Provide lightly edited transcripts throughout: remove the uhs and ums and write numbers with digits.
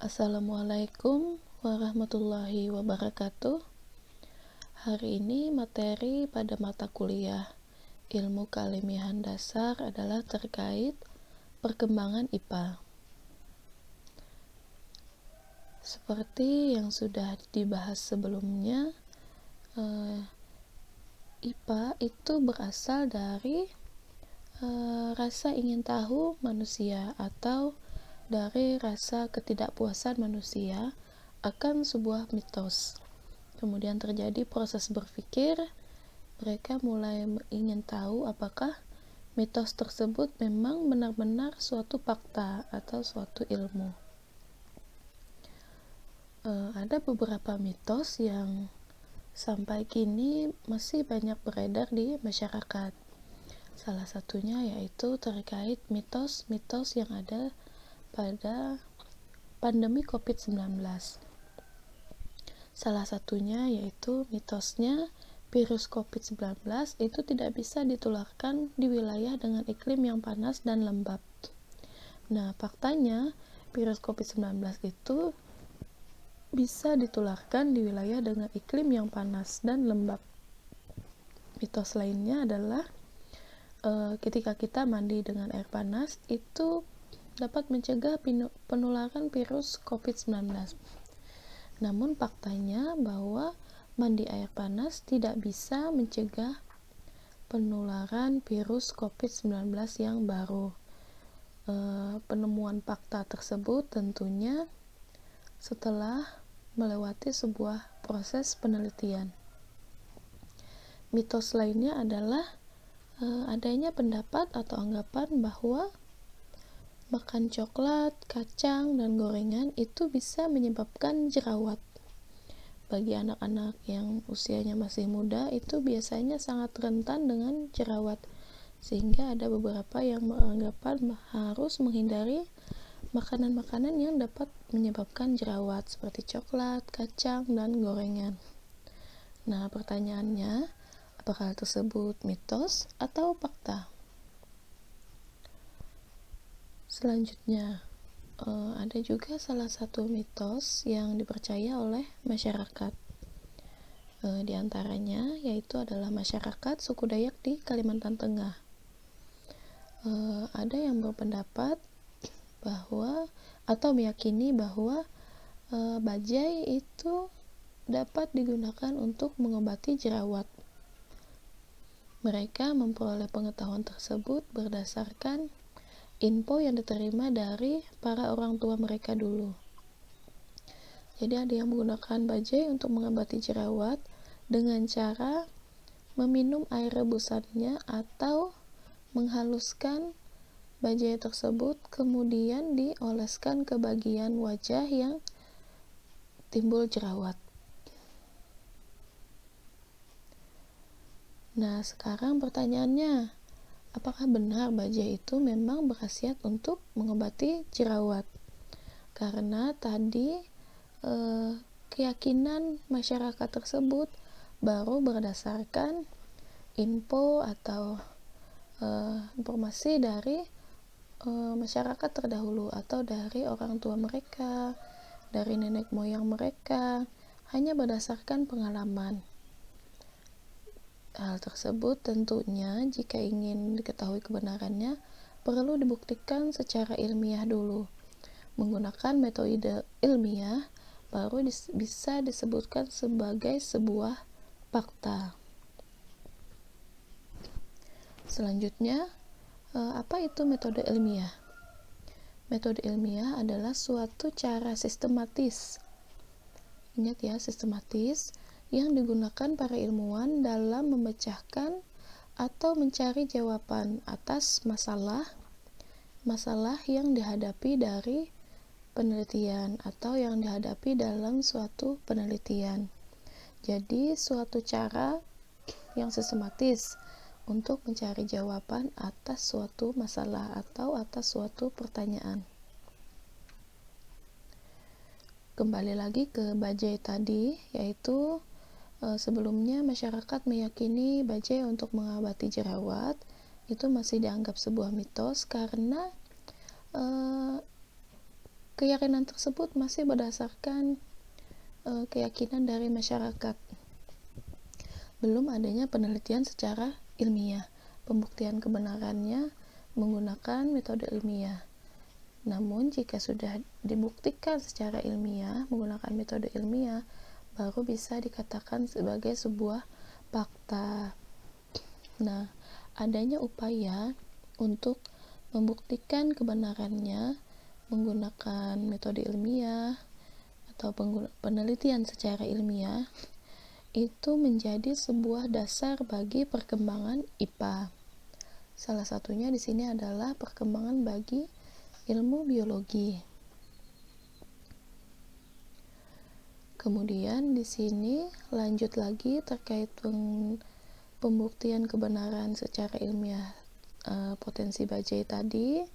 Assalamualaikum warahmatullahi wabarakatuh. Hari ini materi pada mata kuliah Ilmu Keilmiahan Dasar adalah terkait perkembangan IPA. Seperti yang sudah dibahas sebelumnya, IPA itu berasal dari rasa ingin tahu manusia atau dari rasa ketidakpuasan manusia akan sebuah mitos. Kemudian terjadi proses berpikir, mereka mulai ingin tahu apakah mitos tersebut memang benar-benar suatu fakta atau suatu ilmu. Ada beberapa mitos yang sampai kini masih banyak beredar di masyarakat. Salah satunya yaitu terkait mitos-mitos yang ada pada pandemi COVID-19. Salah satunya yaitu mitosnya virus COVID-19 itu tidak bisa ditularkan di wilayah dengan iklim yang panas dan lembab. Nah, faktanya virus COVID-19 itu bisa ditularkan di wilayah dengan iklim yang panas dan lembab. Mitos lainnya adalah ketika kita mandi dengan air panas itu dapat mencegah penularan virus COVID-19. Namun faktanya bahwa mandi air panas tidak bisa mencegah penularan virus COVID-19 yang baru. Penemuan fakta tersebut tentunya setelah melewati sebuah proses penelitian. Mitos lainnya adalah adanya pendapat atau anggapan bahwa makan coklat, kacang, dan gorengan itu bisa menyebabkan jerawat. Bagi anak-anak yang usianya masih muda, itu biasanya sangat rentan dengan jerawat, sehingga ada beberapa yang beranggapan harus menghindari makanan-makanan yang dapat menyebabkan jerawat, seperti coklat, kacang, dan gorengan. Nah, pertanyaannya, apakah hal tersebut mitos atau fakta? Selanjutnya, ada juga salah satu mitos yang dipercaya oleh masyarakat. Di antaranya yaitu adalah masyarakat suku Dayak di Kalimantan Tengah. Ada yang berpendapat bahwa atau meyakini bahwa bajai itu dapat digunakan untuk mengobati jerawat. Mereka memperoleh pengetahuan tersebut berdasarkan info yang diterima dari para orang tua mereka dulu. Jadi ada yang menggunakan bajai untuk mengobati jerawat dengan cara meminum air rebusannya atau menghaluskan bajai tersebut kemudian dioleskan ke bagian wajah yang timbul jerawat. Nah, sekarang pertanyaannya, apakah benar bajai itu memang berkhasiat untuk mengobati jerawat? Karena tadi keyakinan masyarakat tersebut baru berdasarkan info atau informasi dari masyarakat terdahulu atau dari orang tua mereka, dari nenek moyang mereka, hanya berdasarkan pengalaman. Hal tersebut tentunya jika ingin diketahui kebenarannya perlu dibuktikan secara ilmiah dulu. Menggunakan metode ilmiah baru bisa disebutkan sebagai sebuah fakta. Selanjutnya, apa itu metode ilmiah? Metode ilmiah adalah suatu cara sistematis. Ingat ya, sistematis yang digunakan para ilmuwan dalam memecahkan atau mencari jawaban atas masalah yang dihadapi dari penelitian atau yang dihadapi dalam suatu penelitian. Jadi, suatu cara yang sistematis untuk mencari jawaban atas suatu masalah atau atas suatu pertanyaan. Kembali lagi ke bajai tadi, yaitu sebelumnya masyarakat meyakini bajai untuk mengobati jerawat itu masih dianggap sebuah mitos karena keyakinan tersebut masih berdasarkan keyakinan dari masyarakat. Belum adanya penelitian secara ilmiah. Pembuktian kebenarannya menggunakan metode ilmiah. Namun jika sudah dibuktikan secara ilmiah menggunakan metode ilmiah, baru bisa dikatakan sebagai sebuah fakta. Nah, adanya upaya untuk membuktikan kebenarannya menggunakan metode ilmiah atau penelitian secara ilmiah itu menjadi sebuah dasar bagi perkembangan IPA. Salah satunya di sini adalah perkembangan bagi ilmu biologi. Kemudian di sini lanjut lagi terkait pembuktian kebenaran secara ilmiah potensi bajai tadi.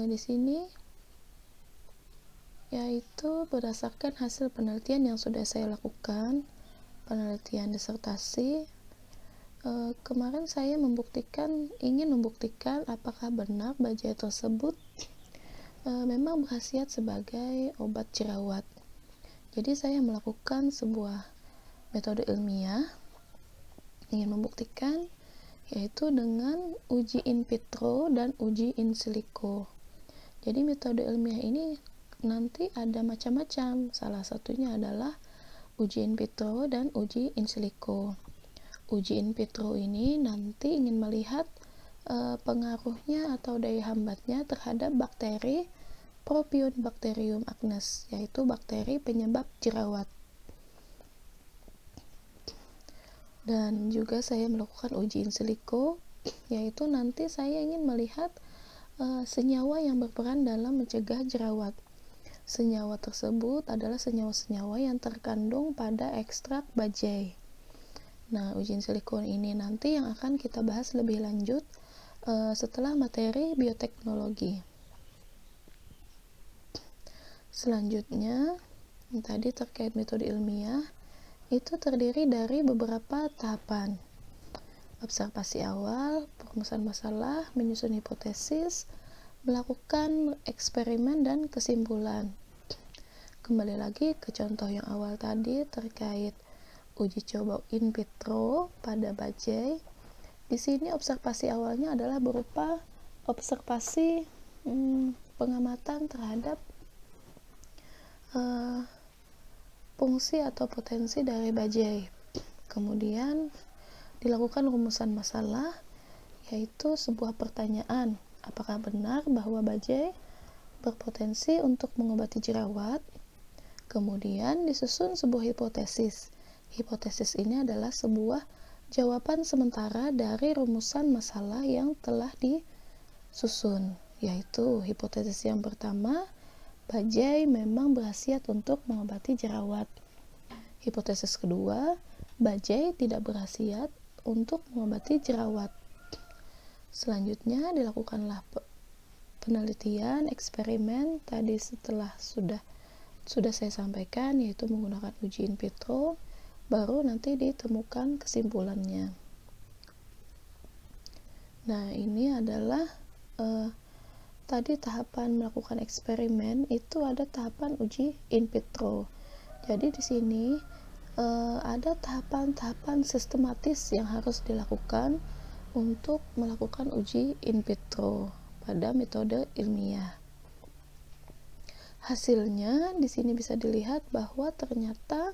Di sini yaitu berdasarkan hasil penelitian yang sudah saya lakukan, penelitian disertasi. Kemarin saya ingin membuktikan apakah benar bajai tersebut memang berkhasiat sebagai obat jerawat. Jadi saya melakukan sebuah metode ilmiah ingin membuktikan, yaitu dengan uji in vitro dan uji in silico. Jadi metode ilmiah ini nanti ada macam-macam, salah satunya adalah uji in vitro dan uji in silico. Uji in vitro ini nanti ingin melihat pengaruhnya atau daya hambatnya terhadap bakteri Propionibacterium acnes, yaitu bakteri penyebab jerawat. Dan juga saya melakukan uji in silico, yaitu nanti saya ingin melihat senyawa yang berperan dalam mencegah jerawat. Senyawa tersebut adalah senyawa-senyawa yang terkandung pada ekstrak bajai. Nah, uji in silico ini nanti yang akan kita bahas lebih lanjut setelah materi bioteknologi. Selanjutnya, tadi terkait metode ilmiah, itu terdiri dari beberapa tahapan. Observasi awal, perumusan masalah, menyusun hipotesis, melakukan eksperimen dan kesimpulan. Kembali lagi ke contoh yang awal tadi terkait uji coba in vitro pada bajai. Di sini observasi awalnya adalah berupa observasi pengamatan terhadap fungsi atau potensi dari bajai. Kemudian dilakukan rumusan masalah, yaitu sebuah pertanyaan, apakah benar bahwa bajai berpotensi untuk mengobati jerawat? Kemudian disusun sebuah hipotesis. Hipotesis ini adalah sebuah jawaban sementara dari rumusan masalah yang telah disusun, yaitu hipotesis yang pertama, bajai memang berkhasiat untuk mengobati jerawat. Hipotesis kedua, bajai tidak berkhasiat untuk mengobati jerawat. Selanjutnya dilakukanlah penelitian, eksperimen tadi setelah sudah saya sampaikan, yaitu menggunakan uji in vitro, baru nanti ditemukan kesimpulannya. Nah, ini adalah tadi tahapan melakukan eksperimen, itu ada tahapan uji in vitro. Jadi di sini ada tahapan-tahapan sistematis yang harus dilakukan untuk melakukan uji in vitro pada metode ilmiah. Hasilnya di sini bisa dilihat bahwa ternyata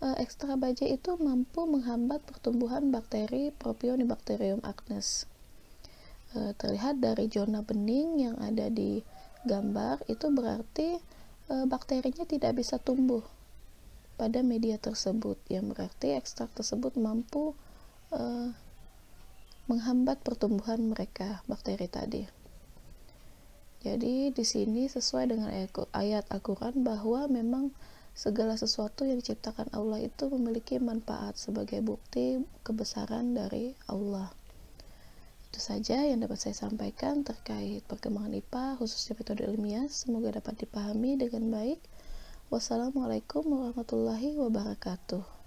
ekstrak bajai itu mampu menghambat pertumbuhan bakteri Propionibacterium acnes. Terlihat dari zona bening yang ada di gambar, itu berarti bakterinya tidak bisa tumbuh pada media tersebut, yang berarti ekstrak tersebut mampu menghambat pertumbuhan mereka, bakteri tadi. Jadi di sini sesuai dengan ayat Al-Quran bahwa memang segala sesuatu yang diciptakan Allah itu memiliki manfaat sebagai bukti kebesaran dari Allah. Itu saja yang dapat saya sampaikan terkait perkembangan IPA khususnya metode ilmiah. Semoga dapat dipahami dengan baik. Wassalamualaikum warahmatullahi wabarakatuh.